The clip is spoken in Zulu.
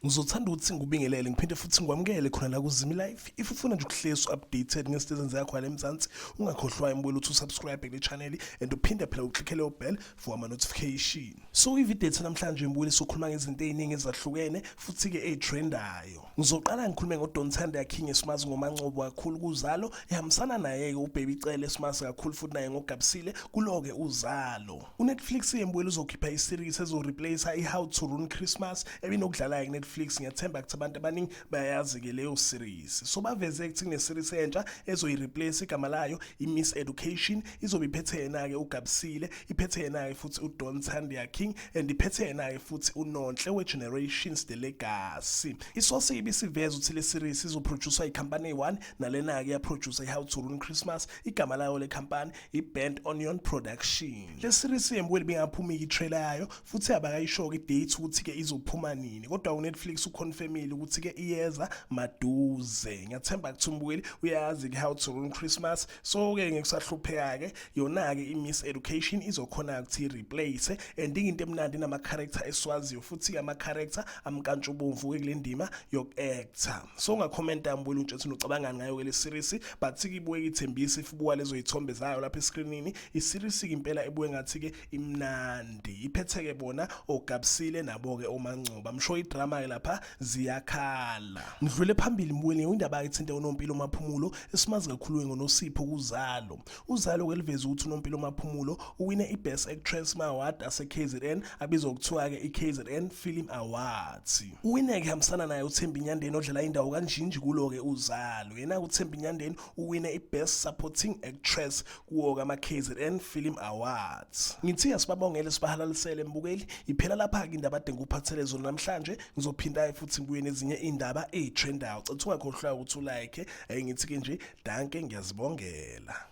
Ngizothanda ukuthi ngikubingelele ngiphinde futhi ngikwamukele khona la kuZimi Live. If ufuna nje ukuhlezi updated ngesizini zakho la eMzansi, ungakhohlwa imbulu ukuthi usubscribe kule channel and uphinde phela uclick le bell for ama notification. So ivideo ethu namhlanje imbulu sokhuluma ngezinto eziningi ezahlukene futhi ke ezitrendayo. Ngizoqala ngikhulume ngoNontle King esimazi ngoMangcobo kakhulu kuzalo, ehambisana naye uBabicele esimazi kakhulu futhi naye ngoGabisile kuloke uzalo. uNetflix imbulu uzokhipha iseries ezoreplace iHow to Ruin Christmas ebinokudlala Netflix. Ngiyathemba ukuthi abantu abaningi bayazi ke leyo series. So baveze ukuthi kune series entsha ezoyireplace igama layo iMiss Education, izobe iphethe yena ke uGabisile, iphethe yena ke futhi uNontle King and iphethe yena ke futhi uNontle weGenerations the Legacy. Isose ibisiveza ukuthi le series izoproducewa icompany one nalena ke yaproduce iHow to Ruin Christmas, igama layo le company iBand Onion Production. Le series yembuli bingaphuma itrailer yayo futhi abakayisho idate ukuthi ke izophuma nini, kodwa uNetflix uconfirmile ukuthi ke iyeza maduze. Ngiyathemba ukuthi umbukeli uyazi ke How to Ruin Christmas, so ke ngekusahlupheka ke yona ke iMiss Education izokhona ukuthi replace and into emnandi nama character eswaziyo futhi ama character amkantshubomvu ke kule ndima yok-actor. So ungakhomenta mbuli untshetshe ucabangani ngayo ke le series, but sikibuye ithembisa ifubuka lezo izithombe zayo lapha escreenini. Iseries ke impela ebuye ngathi ke imnandi, iphethe ke bona oGabisile nabo ke oMangcobo. Amsho idrama ke lapha ziyakhala. Ngidlule phambili mbuli indaba ethinte uNompilo Maphumulo esimazi kakhulu ngoNosipho kuzalo. Uzalo kweliveza ukuthi uNompilo Maphumulo uwine iBest Actress Award ase KZN abizwa ukuthiwa ke iKZN Film Awards. Uwine ke hambisana naye uThembi Nyandeni odlala indawo kaNjinji kulo ke uzalo. Yena uThembi Nyandeni uwine iBest Supporting Actress kuwo ke ama KZN Film Awards. Ngithi asibabongele sibahalalisele mbukeli, iphela lapha ke indaba ade ngikuphathele zona namhlanje. Ngizophinda futhi ngibuye nezinye indaba ezitrendayo. Cela ungakhohlwa ukuthi ulike, ngithi ke nje danke ngiyazibongela.